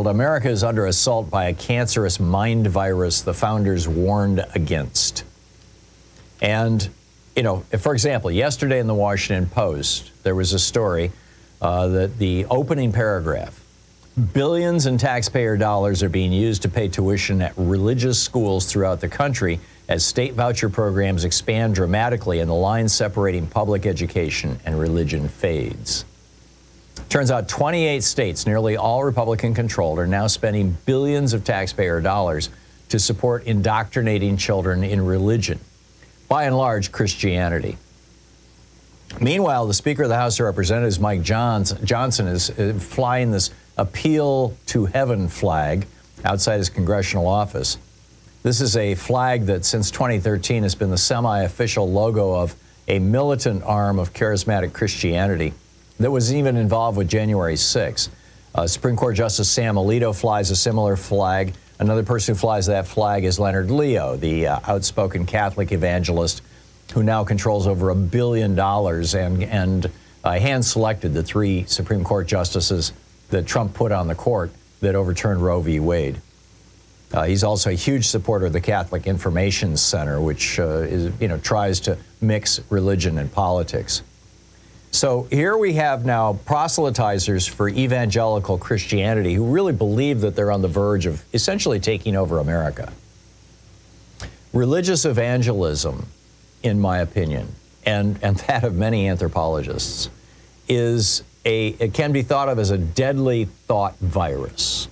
titled, "America is Under Assault by a Cancerous Mind Virus the Founders Warned Against." And, you know, for example, yesterday in the Washington Post, there was a story that the opening paragraph, "Billions in taxpayer dollars are being used to pay tuition at religious schools throughout the country as state voucher programs expand dramatically and the line separating public education and religion fades." Turns out 28 states, nearly all Republican-controlled, are now spending billions of taxpayer dollars to support indoctrinating children in religion, by and large Christianity. Meanwhile, the Speaker of the House of Representatives, Mike Johnson, is flying this Appeal to Heaven flag outside his congressional office. This is a flag that since 2013 has been the semi-official logo of a militant arm of charismatic Christianity that was even involved with January 6th. Supreme Court Justice Sam Alito flies a similar flag. Another person who flies that flag is Leonard Leo, the outspoken Catholic evangelist who now controls over $1 billion and hand-selected the 3 Supreme Court justices that Trump put on the court that overturned Roe v. Wade. He's also a huge supporter of the Catholic Information Center, which tries to mix religion and politics. So here we have now proselytizers for evangelical Christianity who really believe that they're on the verge of essentially taking over America. Religious evangelism, in my opinion, and that of many anthropologists, it can be thought of as a deadly thought virus.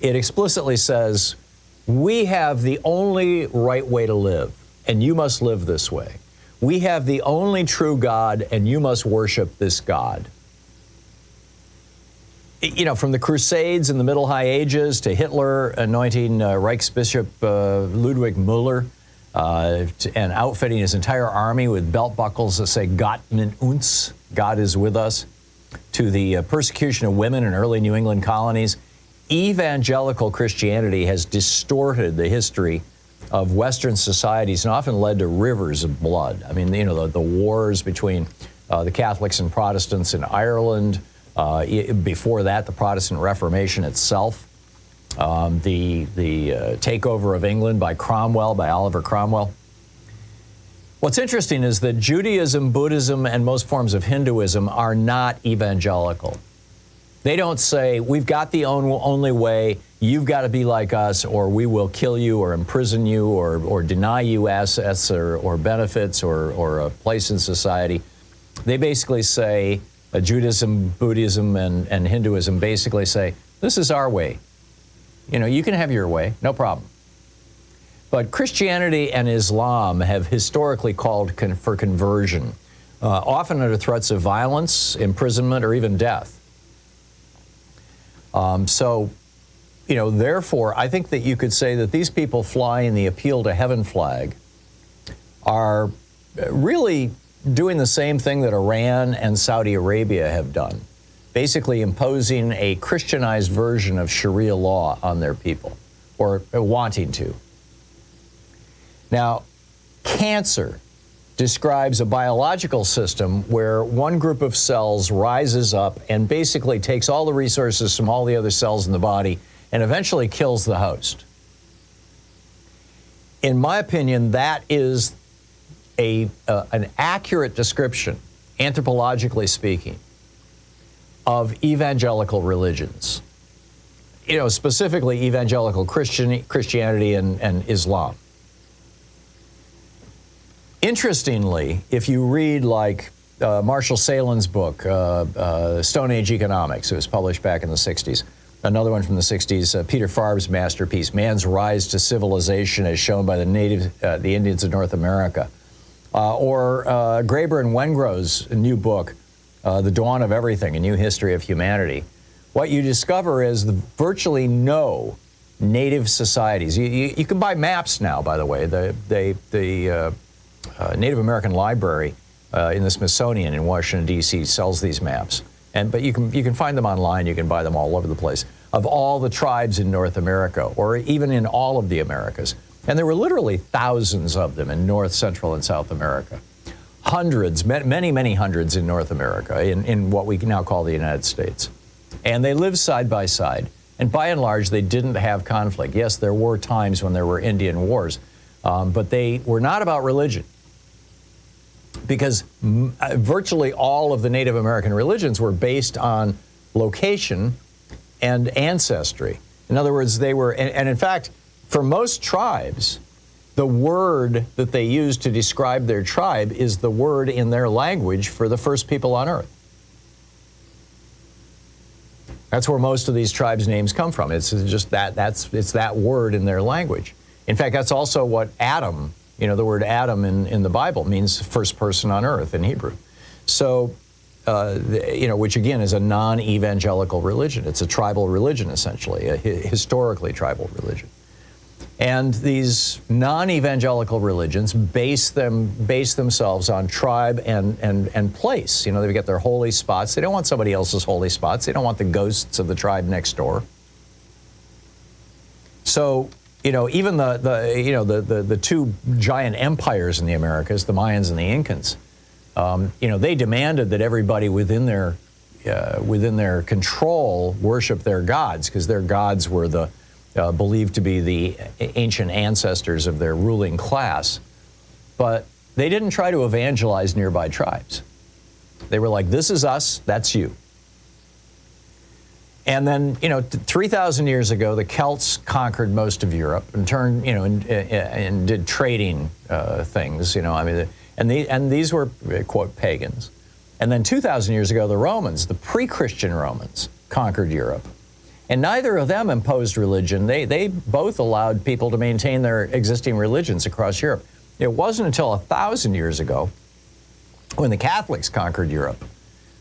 It explicitly says, we have the only right way to live, and you must live this way. We have the only true God, and you must worship this God. You know, from the Crusades in the Middle High Ages to Hitler anointing Reichsbishop Ludwig Müller and outfitting his entire army with belt buckles that say Gott mit uns, God is with us, to the persecution of women in early New England colonies, evangelical Christianity has distorted the history of Western societies and often led to rivers of blood. I mean, you know, the wars between the Catholics and Protestants in Ireland, before that, the Protestant Reformation itself, the takeover of England by Cromwell, by Oliver Cromwell. What's interesting is that Judaism, Buddhism, and most forms of Hinduism are not evangelical. They don't say, we've got the only way, you've got to be like us, or we will kill you or imprison you or deny you assets or benefits or a place in society. They basically say, Judaism, Buddhism, and Hinduism basically say, this is our way. You know, you can have your way, no problem. But Christianity and Islam have historically called for conversion, often under threats of violence, imprisonment, or even death. So, you know, therefore, I think that you could say that these people flying the Appeal to Heaven flag are really doing the same thing that Iran and Saudi Arabia have done, basically imposing a Christianized version of Sharia law on their people, or wanting to. Now, cancer describes a biological system where one group of cells rises up and basically takes all the resources from all the other cells in the body and eventually kills the host. In my opinion, that is an accurate description, anthropologically speaking, of evangelical religions. You know, specifically evangelical Christianity and Islam. Interestingly, if you read like Marshall Salen's book, Stone Age Economics, it was published back in the 60s, another one from the 60s, Peter Farb's masterpiece, Man's Rise to Civilization as Shown by the Indians of North America, or Graeber and Wengrow's new book, The Dawn of Everything, A New History of Humanity. What you discover is virtually no native societies. You can buy maps now, by the way. The Native American Library in the Smithsonian in Washington, D.C. sells these maps. But you can find them online. You can buy them all over the place, of all the tribes in North America, or even in all of the Americas. And there were literally thousands of them in North, Central, and South America. Hundreds, many, many hundreds in North America, in what we now call the United States. And they lived side by side. And by and large, they didn't have conflict. Yes, there were times when there were Indian wars, but they were not about religion. Because virtually all of the Native American religions were based on location and ancestry. In other words, they were, and in fact, for most tribes, the word that they used to describe their tribe is the word in their language for the first people on earth. That's where most of these tribes' names come from. It's just it's that word in their language. In fact, that's also what Adam, the word Adam in the Bible means first person on earth in Hebrew. So, which again is a non-evangelical religion. It's a tribal religion, essentially, a historically tribal religion. And these non-evangelical religions base themselves on tribe and place. They've got their holy spots. They don't want somebody else's holy spots. They don't want the ghosts of the tribe next door. So, even the two giant empires in the Americas, the Mayans and the Incans, they demanded that everybody within their control worship their gods, because their gods were the believed to be the ancient ancestors of their ruling class. But they didn't try to evangelize nearby tribes. They were like, this is us, that's you. And then, 3,000 years ago, the Celts conquered most of Europe and turned, and did trading things, and these were, quote, pagans. And then 2,000 years ago, the Romans, the pre-Christian Romans, conquered Europe. And neither of them imposed religion. They both allowed people to maintain their existing religions across Europe. It wasn't until 1,000 years ago, when the Catholics conquered Europe,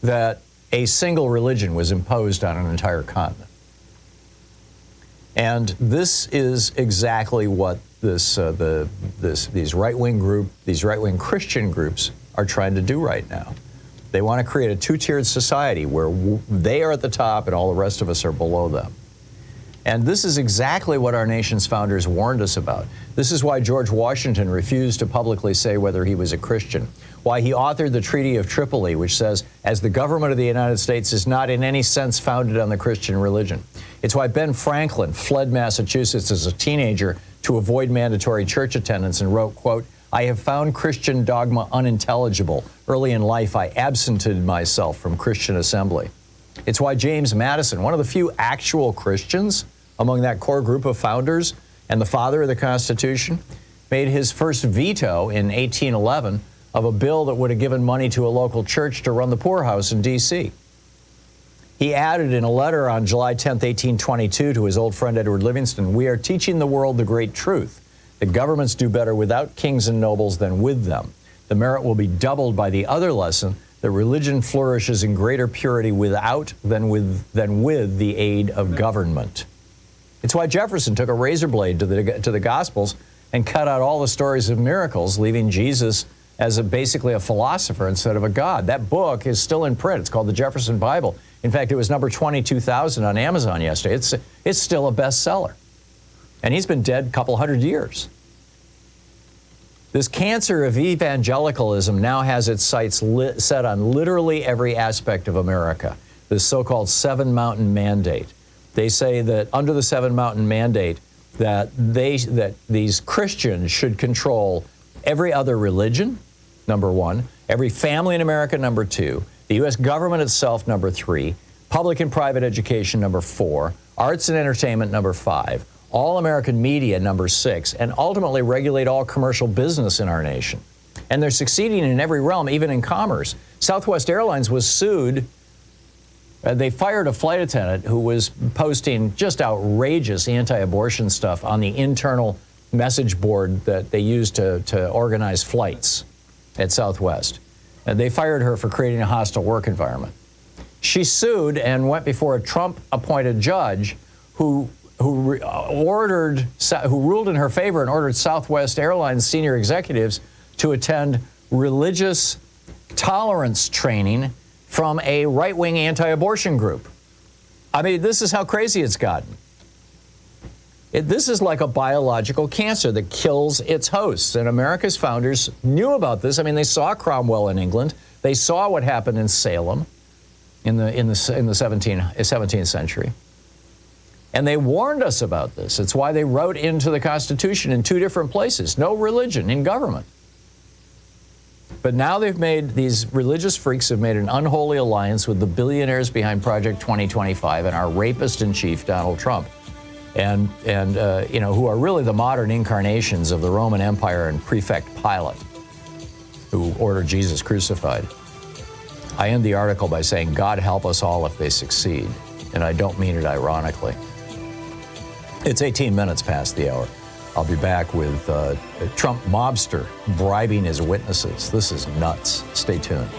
that a single religion was imposed on an entire continent. And this is exactly what these right-wing Christian groups are trying to do right now. They want to create a two-tiered society where they are at the top and all the rest of us are below them. And this is exactly what our nation's founders warned us about. This is why George Washington refused to publicly say whether he was a Christian, why he authored the Treaty of Tripoli, which says, as the government of the United States is not in any sense founded on the Christian religion. It's why Ben Franklin fled Massachusetts as a teenager to avoid mandatory church attendance and wrote, quote, I have found Christian dogma unintelligible. Early in life, I absented myself from Christian assembly. It's why James Madison, one of the few actual Christians among that core group of founders and the father of the Constitution, made his first veto in 1811 of a bill that would have given money to a local church to run the poorhouse in D.C. He added in a letter on July 10, 1822 to his old friend Edward Livingston, we are teaching the world the great truth, that governments do better without kings and nobles than with them. The merit will be doubled by the other lesson that religion flourishes in greater purity without than with the aid of government. It's why Jefferson took a razor blade to the Gospels and cut out all the stories of miracles, leaving Jesus as basically a philosopher instead of a God. That book is still in print. It's called the Jefferson Bible. In fact, it was number 22,000 on Amazon yesterday. It's still a bestseller. And he's been dead a couple hundred years. This cancer of evangelicalism now has its sights set on literally every aspect of America, this so-called Seven Mountain Mandate. They say that under the Seven Mountain Mandate, that these Christians should control every other religion, number one, every family in America, number two, the U.S. government itself, number three, public and private education, number four, arts and entertainment, number five, all American media, number six, and ultimately regulate all commercial business in our nation. And they're succeeding in every realm, even in commerce. Southwest Airlines was sued. They fired a flight attendant who was posting just outrageous anti-abortion stuff on the internal message board that they used to organize flights at Southwest. And they fired her for creating a hostile work environment. She sued and went before a Trump-appointed judge who ruled in her favor and ordered Southwest Airlines senior executives to attend religious tolerance training from a right-wing anti-abortion group. I mean, this is how crazy it's gotten. This is like a biological cancer that kills its hosts, and America's founders knew about this. I mean, they saw Cromwell in England. They saw what happened in Salem in the 17th century. And they warned us about this. It's why they wrote into the Constitution in 2 different places, no religion in government. But now these religious freaks have made an unholy alliance with the billionaires behind Project 2025 and our rapist in chief, Donald Trump, and who are really the modern incarnations of the Roman Empire and Prefect Pilate, who ordered Jesus crucified. I end the article by saying, God help us all if they succeed. And I don't mean it ironically. It's 18 minutes past the hour. I'll be back with a Trump mobster bribing his witnesses. This is nuts. Stay tuned.